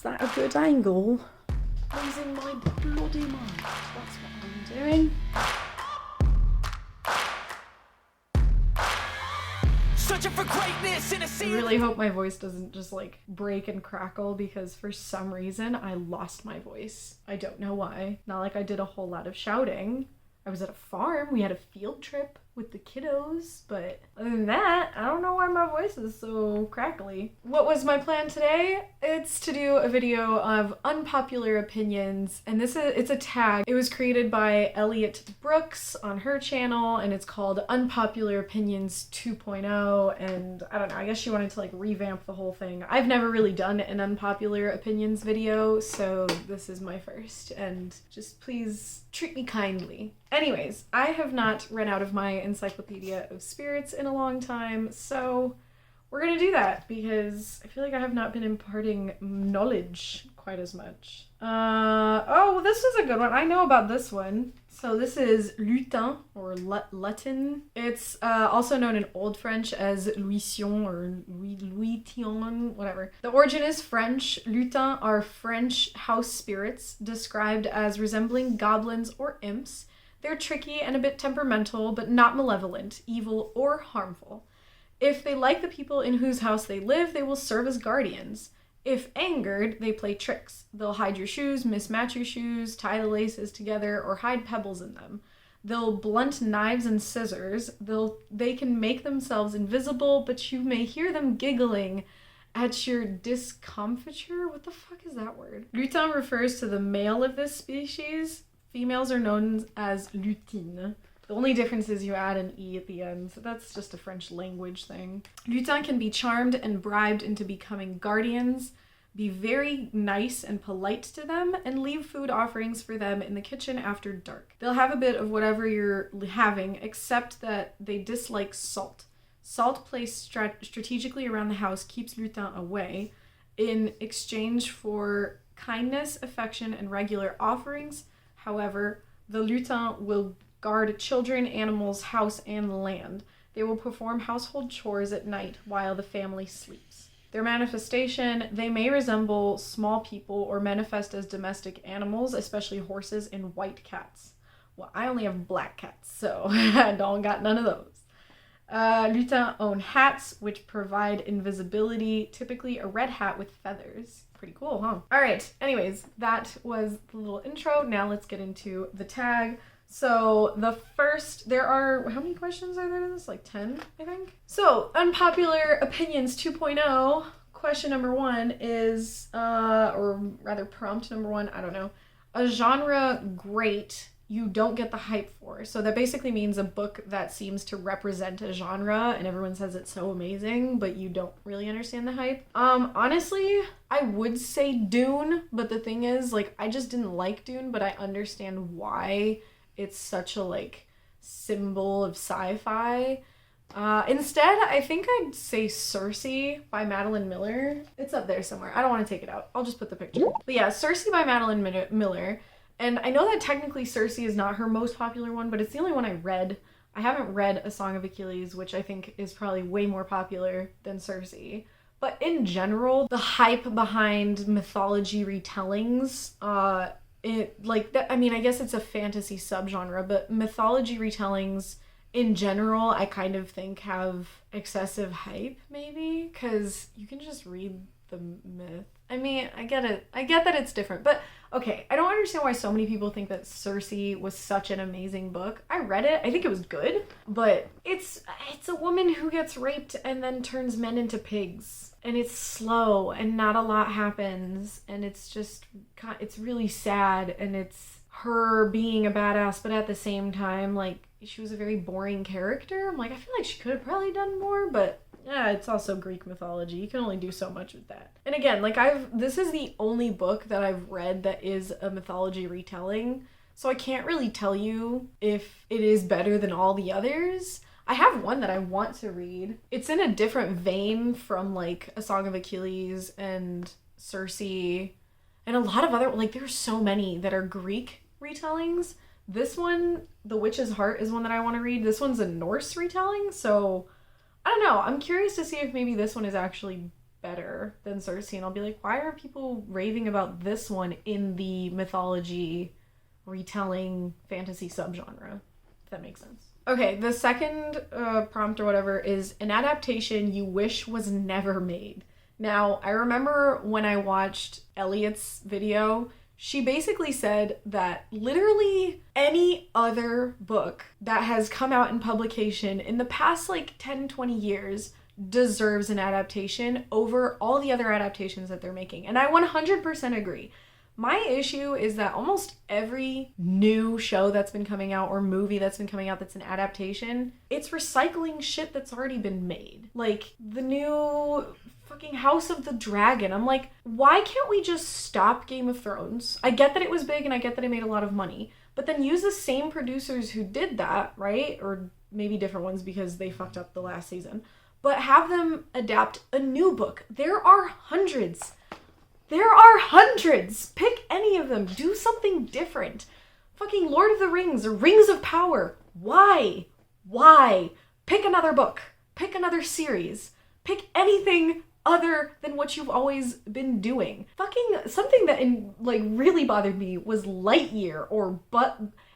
that a good angle? Losing my bloody mind. That's what I'm doing. Searching for greatness in a sea. I really hope my voice doesn't just like break and crackle, because for some reason I lost my voice. I don't know why. Not like I did a whole lot of shouting. I was at a farm. We had a field trip with the kiddos, but other than that, I don't know why my voice is so crackly. What was my plan today? It's to do a video of unpopular opinions, and it's a tag. It was created by Elliot Brooks on her channel, and it's called Unpopular Opinions 2.0, and I don't know, I guess she wanted to like revamp the whole thing. I've never really done an unpopular opinions video, so this is my first, and just please treat me kindly. Anyways, I have not run out of my encyclopedia of spirits in a long time, so we're gonna do that because I feel like I have not been imparting knowledge quite as much. Oh, this is a good one. I know about this one. So this is lutin, or Latin. It's also known in Old French as Louision or Louition, whatever. The origin is French. Lutins are French house spirits described as resembling goblins or imps. They're tricky and a bit temperamental, but not malevolent, evil, or harmful. If they like the people in whose house they live, they will serve as guardians. If angered, they play tricks. They'll hide your shoes, mismatch your shoes, tie the laces together, or hide pebbles in them. They'll blunt knives and scissors. They can make themselves invisible, but you may hear them giggling at your discomfiture. What the fuck is that word? Lutin refers to the male of this species. Females are known as lutines. The only difference is you add an E at the end, so that's just a French language thing. Lutins can be charmed and bribed into becoming guardians, be very nice and polite to them, and leave food offerings for them in the kitchen after dark. They'll have a bit of whatever you're having, except that they dislike salt. Salt placed strategically around the house keeps Lutin away. In exchange for kindness, affection, and regular offerings, however, the lutin will guard children, animals, house, and land. They will perform household chores at night while the family sleeps. Their manifestation, they may resemble small people or manifest as domestic animals, especially horses and white cats. Well, I only have black cats, so I don't got none of those. Lutins own hats, which provide invisibility, typically a red hat with feathers. Pretty cool, huh? All right, anyways, that was the little intro. Now let's get into the tag. So the first, how many questions are there to this? Like 10, I think? So, unpopular opinions 2.0, question number 1 is, or rather prompt number 1, I don't know. A genre great you don't get the hype for. So that basically means a book that seems to represent a genre and everyone says it's so amazing, but you don't really understand the hype. Honestly, I would say Dune, but the thing is, like, I just didn't like Dune, but I understand why it's such a, like, symbol of sci-fi. Instead, I think I'd say Circe by Madeline Miller. It's up there somewhere. I don't want to take it out. I'll just put the picture. But yeah, Circe by Madeline Miller. And I know that technically Circe is not her most popular one, but it's the only one I read. I haven't read A Song of Achilles, which I think is probably way more popular than Circe. But in general, the hype behind mythology retellings, I guess it's a fantasy subgenre, but mythology retellings in general, I kind of think have excessive hype, maybe, because you can just read the myth. I mean, I get it. I get that it's different, but okay, I don't understand why so many people think that Circe was such an amazing book. I read it. I think it was good, but it's a woman who gets raped and then turns men into pigs, and it's slow and not a lot happens, and it's really sad, and it's her being a badass, but at the same time, like, she was a very boring character. I'm like, I feel like she could have probably done more, but yeah, it's also Greek mythology. You can only do so much with that. And again, like, this is the only book that I've read that is a mythology retelling, so I can't really tell you if it is better than all the others. I have one that I want to read. It's in a different vein from, like, A Song of Achilles and Circe and a lot of other, like, there's so many that are Greek retellings. This one, The Witch's Heart, is one that I want to read. This one's a Norse retelling, so I don't know. I'm curious to see if maybe this one is actually better than Cersei, and I'll be like, why are people raving about this one in the mythology retelling fantasy subgenre? If that makes sense. Okay, the second prompt or whatever is an adaptation you wish was never made. Now, I remember when I watched Elliot's video, she basically said that literally any other book that has come out in publication in the past like 10, 20 years deserves an adaptation over all the other adaptations that they're making. And I 100% agree. My issue is that almost every new show that's been coming out or movie that's been coming out that's an adaptation, it's recycling shit that's already been made. Like the new fucking House of the Dragon. I'm like, why can't we just stop Game of Thrones? I get that it was big and I get that it made a lot of money, but then use the same producers who did that, right? Or maybe different ones because they fucked up the last season. But have them adapt a new book. There are hundreds. Pick any of them. Do something different. Fucking Lord of the Rings or Rings of Power. Why? Pick another book. Pick another series. Pick anything other than what you've always been doing. Fucking something that really bothered me was Lightyear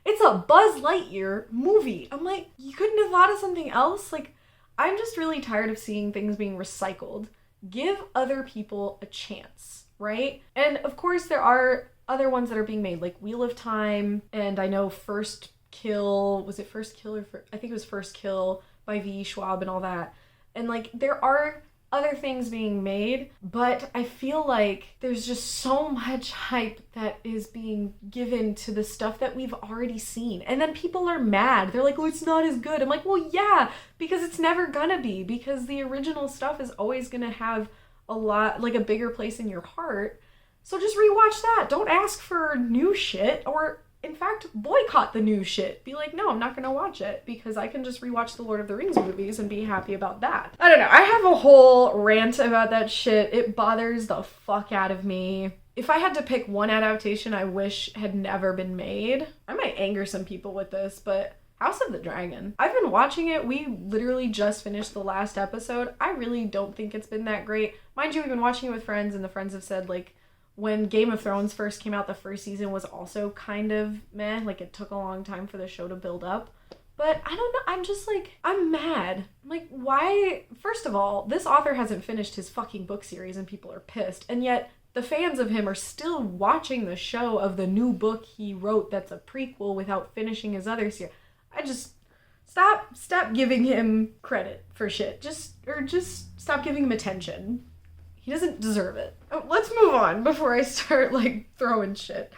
it's a Buzz Lightyear movie. I'm like, you couldn't have thought of something else? Like, I'm just really tired of seeing things being recycled. Give other people a chance, right? And of course there are other ones that are being made, like Wheel of Time, and I know First Kill, I think it was First Kill by V. Schwab and all that. And like, there are other things being made, but I feel like there's just so much hype that is being given to the stuff that we've already seen. And then people are mad. They're like, oh, it's not as good. I'm like, well, yeah, because it's never gonna be, because the original stuff is always gonna have a bigger place in your heart. So just rewatch that. Don't ask for new shit, or in fact, boycott the new shit. Be like, no, I'm not gonna watch it because I can just rewatch the Lord of the Rings movies and be happy about that. I don't know. I have a whole rant about that shit. It bothers the fuck out of me. If I had to pick one adaptation I wish had never been made, I might anger some people with this, but House of the Dragon. I've been watching it. We literally just finished the last episode. I really don't think it's been that great. Mind you, we've been watching it with friends, and the friends have said, like, when Game of Thrones first came out, the first season was also kind of meh. Like, it took a long time for the show to build up. But I don't know. I'm just like, I'm mad. I'm like, why? First of all, this author hasn't finished his fucking book series and people are pissed. And yet the fans of him are still watching the show of the new book he wrote that's a prequel without finishing his other series. I just, stop giving him credit for shit. Just stop giving him attention. He doesn't deserve it. Oh, let's move on before I start, like, throwing shit.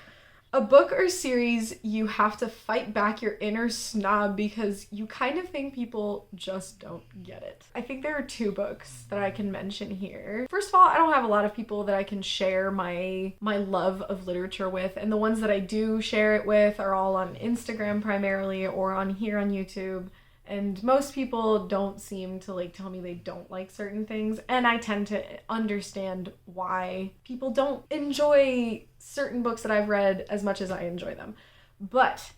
A book or series you have to fight back your inner snob because you kind of think people just don't get it. I think there are two books that I can mention here. First of all, I don't have a lot of people that I can share my love of literature with, and the ones that I do share it with are all on Instagram primarily or on here on YouTube. And most people don't seem to like tell me they don't like certain things. And I tend to understand why people don't enjoy certain books that I've read as much as I enjoy them. But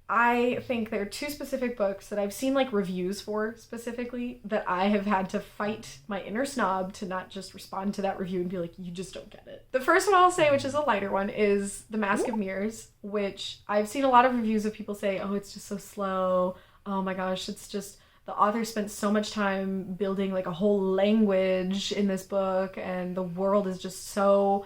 I think there are two specific books that I've seen like reviews for specifically that I have had to fight my inner snob to not just respond to that review and be like, you just don't get it. The first one I'll say, which is a lighter one, is The Mask of Mirrors, which I've seen a lot of reviews of people say, oh, it's just so slow. Oh my gosh, it's just, the author spent so much time building like a whole language in this book, and the world is just so,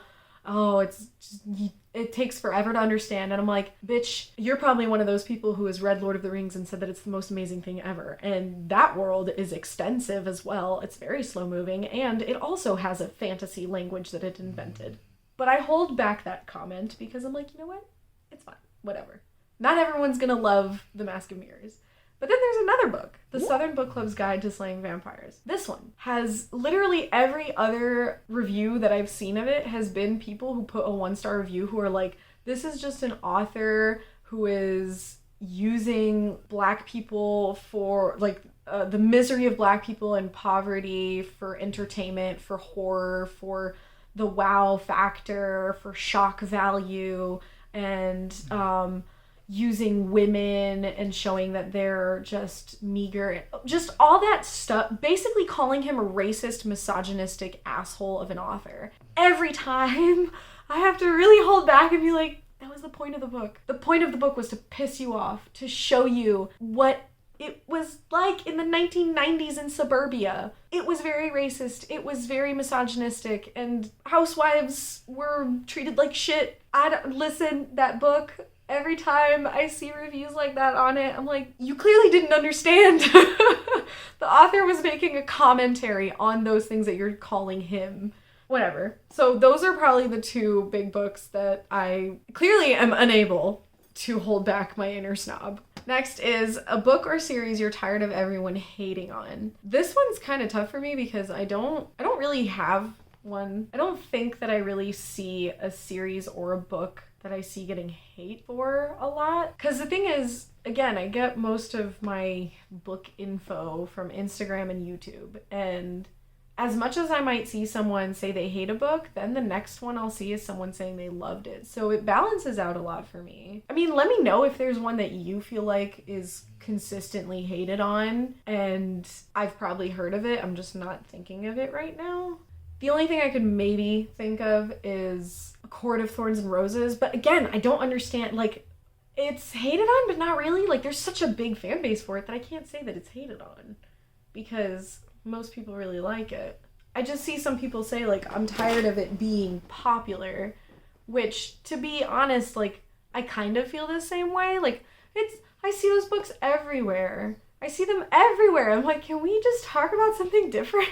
it takes forever to understand. And I'm like, bitch, you're probably one of those people who has read Lord of the Rings and said that it's the most amazing thing ever. And that world is extensive as well. It's very slow moving, and it also has a fantasy language that it invented. But I hold back that comment because I'm like, you know what? It's fine. Whatever. Not everyone's gonna love The Mask of Mirrors. But then there's another book, The Southern Book Club's Guide to Slaying Vampires. This one has literally every other review that I've seen of it has been people who put a 1-star review who are like, this is just an author who is using Black people for like the misery of Black people and poverty for entertainment, for horror, for the wow factor, for shock value, and using women and showing that they're just meager, just all that stuff, basically calling him a racist, misogynistic asshole of an author. Every time I have to really hold back and be like, that was the point of the book. The point of the book was to piss you off, to show you what it was like in the 1990s in suburbia. It was very racist. It was very misogynistic, and housewives were treated like shit. Listen, that book, every time I see reviews like that on it, I'm like, you clearly didn't understand. The author was making a commentary on those things that you're calling him. Whatever. So those are probably the two big books that I clearly am unable to hold back my inner snob. Next is a book or series you're tired of everyone hating on. This one's kind of tough for me because I don't really have one. I don't think that I really see a series or a book that I see getting hate for a lot. Because the thing is, again, I get most of my book info from Instagram and YouTube, and as much as I might see someone say they hate a book, then the next one I'll see is someone saying they loved it. So it balances out a lot for me. I mean, let me know if there's one that you feel like is consistently hated on, and I've probably heard of it. I'm just not thinking of it right now. The only thing I could maybe think of is A Court of Thorns and Roses. But again, I don't understand, like, it's hated on, but not really. Like, there's such a big fan base for it that I can't say that it's hated on, because most people really like it. I just see some people say, like, I'm tired of it being popular, which, to be honest, like, I kind of feel the same way. Like, I see those books everywhere. I see them everywhere. I'm like, can we just talk about something different?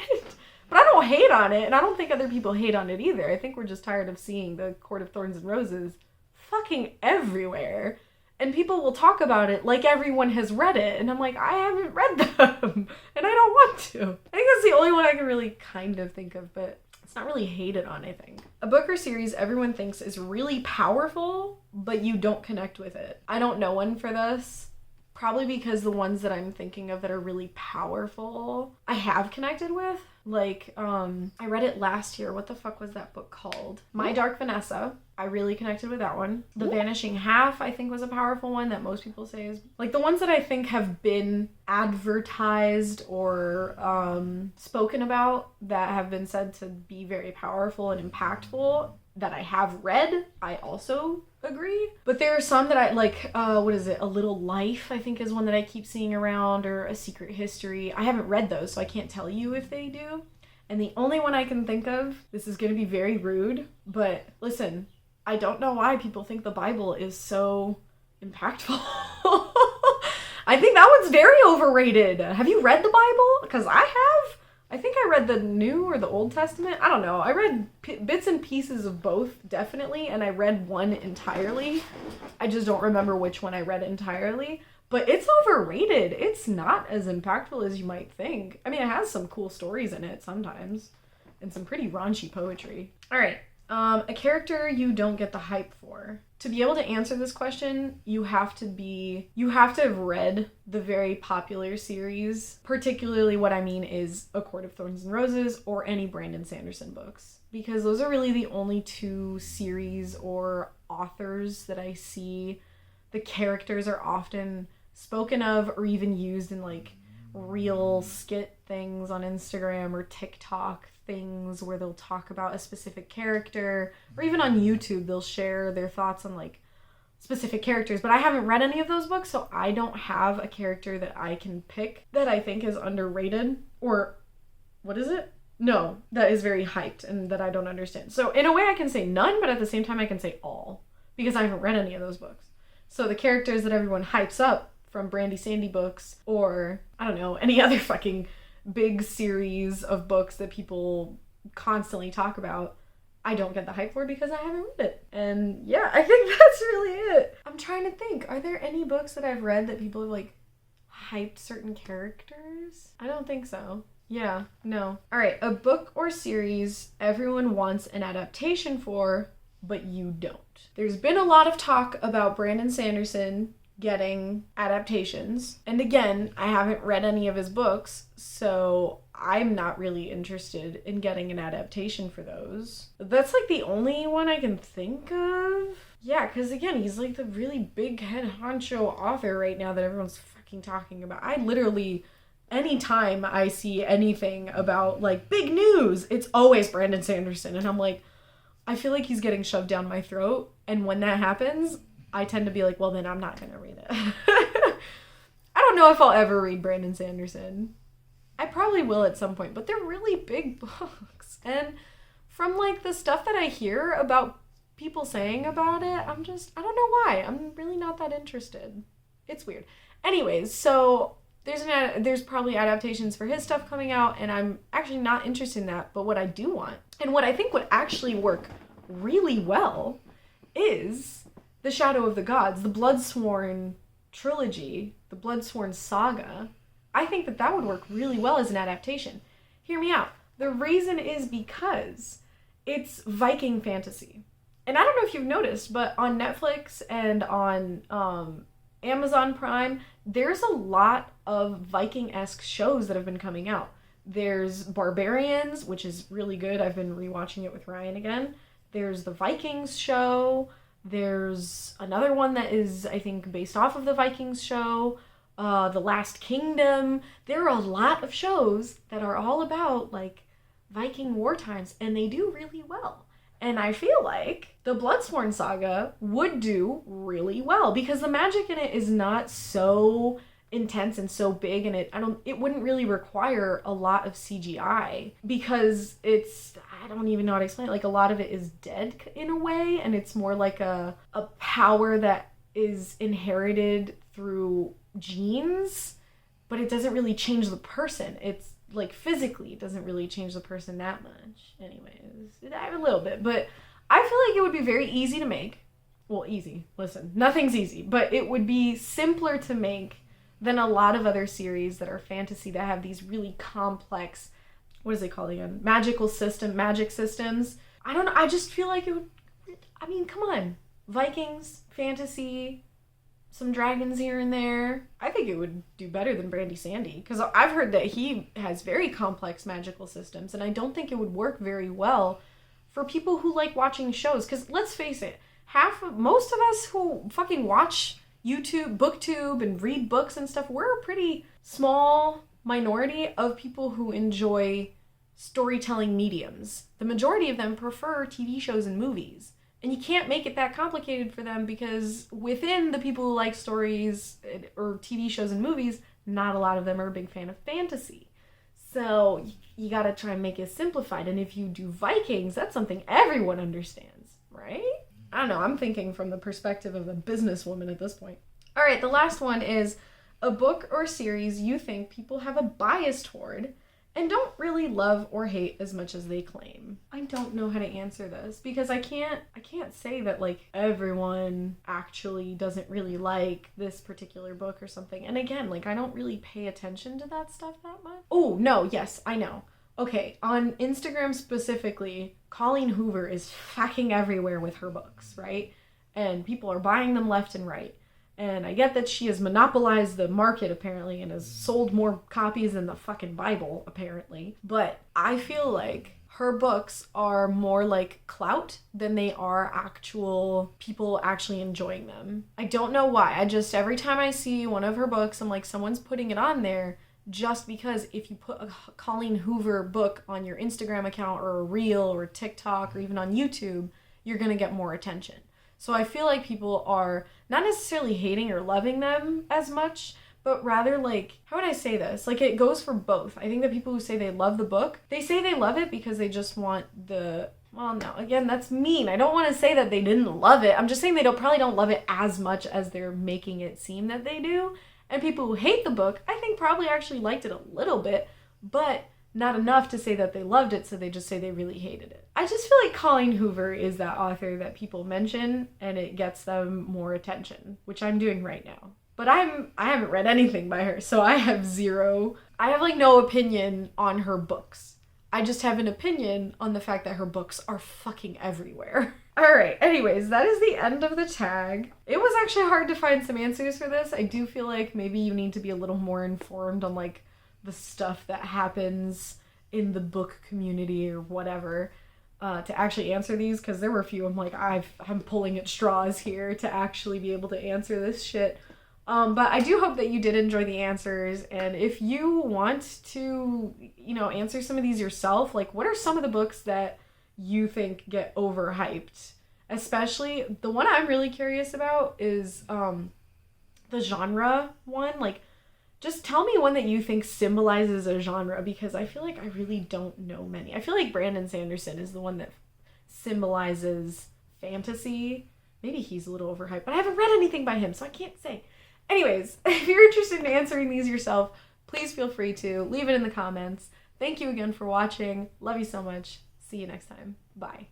But I don't hate on it, and I don't think other people hate on it either. I think we're just tired of seeing The Court of Thorns and Roses fucking everywhere. And people will talk about it like everyone has read it. And I'm like, I haven't read them. And I don't want to. I think that's the only one I can really kind of think of. But it's not really hated on, I think. A book or series everyone thinks is really powerful, but you don't connect with it. I don't know one for this. Probably because the ones that I'm thinking of that are really powerful, I have connected with. Like, I read it last year. What the fuck was that book called? My Dark Vanessa. I really connected with that one. The Vanishing Half, I think, was a powerful one that most people say is... Like, the ones that I think have been advertised or spoken about that have been said to be very powerful and impactful that I have read, I also agree. But there are some that I like, what is it? A Little Life, I think, is one that I keep seeing around, or A Secret History. I haven't read those, so I can't tell you if they do. And the only one I can think of, this is going to be very rude, but listen, I don't know why people think the Bible is so impactful. I think that one's very overrated. Have you read the Bible? Because I have. I think I read the New or the Old Testament. I don't know. I read bits and pieces of both, definitely, and I read one entirely. I just don't remember which one I read entirely. But it's overrated. It's not as impactful as you might think. I mean, it has some cool stories in it sometimes, and some pretty raunchy poetry. All right. A character you don't get the hype for. To be able to answer this question, you have to have read the very popular series. Particularly what I mean is A Court of Thorns and Roses or any Brandon Sanderson books. Because those are really the only two series or authors that I see. The characters are often spoken of or even used in like real skit things on Instagram or TikTok things where they'll talk about a specific character, or even on YouTube they'll share their thoughts on like specific characters. But I haven't read any of those books, so I don't have a character that I can pick that I think is underrated, or what is it? No, that is very hyped and that I don't understand. So in a way I can say none, but at the same time I can say all, because I haven't read any of those books. So the characters that everyone hypes up from Brandy Sandy books, or I don't know, any other fucking big series of books that people constantly talk about, I don't get the hype for because I haven't read it. And yeah, I think that's really it. I'm trying to think, are there any books that I've read that people have like hyped certain characters? I don't think so. Yeah, no. All right, a book or series everyone wants an adaptation for, but you don't. There's been a lot of talk about Brandon Sanderson getting adaptations. And again, I haven't read any of his books, so I'm not really interested in getting an adaptation for those. That's like the only one I can think of. Yeah, because again, he's like the really big head honcho author right now that everyone's fucking talking about. I literally, anytime I see anything about like big news, it's always Brandon Sanderson. And I'm like, I feel like he's getting shoved down my throat. And when that happens, I tend to be like, well, then I'm not going to read it. I don't know if I'll ever read Brandon Sanderson. I probably will at some point, but they're really big books. And from like the stuff that I hear about people saying about it, I don't know why. I'm really not that interested. It's weird. Anyways, so there's probably adaptations for his stuff coming out, and I'm actually not interested in that. But what I do want, and what I think would actually work really well, is The Shadow of the Gods, the Bloodsworn trilogy, the Bloodsworn saga. I think that would work really well as an adaptation. Hear me out. The reason is because it's Viking fantasy. And I don't know if you've noticed, but on Netflix and on Amazon Prime, there's a lot of Viking-esque shows that have been coming out. There's Barbarians, which is really good. I've been rewatching it with Ryan again. There's the Vikings show. There's another one that is, I think, based off of the Vikings show. The Last Kingdom. There are a lot of shows that are all about, like, Viking war times, and they do really well. And I feel like the Bloodsworn saga would do really well because the magic in it is not so intense and so big, and it wouldn't really require a lot of CGI because I don't even know how to explain it. Like, a lot of it is dead in a way, and it's more like a power that is inherited through genes, but it doesn't really change the person. It's like physically, it doesn't really change the person that much. Anyways, a little bit, but I feel like it would be very easy to make. Well, easy. Listen, nothing's easy, but it would be simpler to make than a lot of other series that are fantasy that have these really complex, what is it called again? Magic systems. I don't know. I just feel like it would, I mean, come on. Vikings, fantasy, some dragons here and there. I think it would do better than Brandy Sandy because I've heard that he has very complex magical systems, and I don't think it would work very well for people who like watching shows. Because let's face it, most of us who fucking watch YouTube, BookTube, and read books and stuff, we're a pretty small minority of people who enjoy storytelling mediums. The majority of them prefer TV shows and movies. And you can't make it that complicated for them because within the people who like stories or TV shows and movies, not a lot of them are a big fan of fantasy. So you gotta try and make it simplified. And if you do Vikings, that's something everyone understands, right? I don't know, I'm thinking from the perspective of a businesswoman at this point. All right, the last one is a book or series you think people have a bias toward and don't really love or hate as much as they claim. I don't know how to answer this because I can't say that like everyone actually doesn't really like this particular book or something. And again, like I don't really pay attention to that stuff that much. Oh, no, yes, I know. Okay, on Instagram specifically, Colleen Hoover is fucking everywhere with her books, right? And people are buying them left and right. And I get that she has monopolized the market, apparently, and has sold more copies than the fucking Bible, apparently. But I feel like her books are more like clout than they are actual people actually enjoying them. I don't know why. Every time I see one of her books, I'm like, someone's putting it on there just because if you put a Colleen Hoover book on your Instagram account or a reel or TikTok or even on YouTube, you're going to get more attention. So I feel like people are not necessarily hating or loving them as much, but rather like, how would I say this? Like it goes for both. I think that people who say they love the book, they say they love it because they just want well, no, again, that's mean. I don't want to say that they didn't love it. I'm just saying they probably don't love it as much as they're making it seem that they do. And people who hate the book, I think probably actually liked it a little bit, but not enough to say that they loved it, so they just say they really hated it. I just feel like Colleen Hoover is that author that people mention and it gets them more attention, which I'm doing right now. But I haven't read anything by her, so I have no opinion on her books. I just have an opinion on the fact that her books are fucking everywhere. Alright, anyways, that is the end of the tag. It was actually hard to find some answers for this. I do feel like maybe you need to be a little more informed on like the stuff that happens in the book community or whatever to actually answer these, because there were a few I'm like, I'm pulling at straws here to actually be able to answer this shit. But I do hope that you did enjoy the answers, and if you want to, you know, answer some of these yourself, like what are some of the books that you think get overhyped? Especially the one I'm really curious about is the genre one. Like, just tell me one that you think symbolizes a genre, because I feel like I really don't know many. I feel like Brandon Sanderson is the one that symbolizes fantasy. Maybe he's a little overhyped, but I haven't read anything by him, so I can't say. Anyways, if you're interested in answering these yourself, please feel free to leave it in the comments. Thank you again for watching. Love you so much. See you next time. Bye.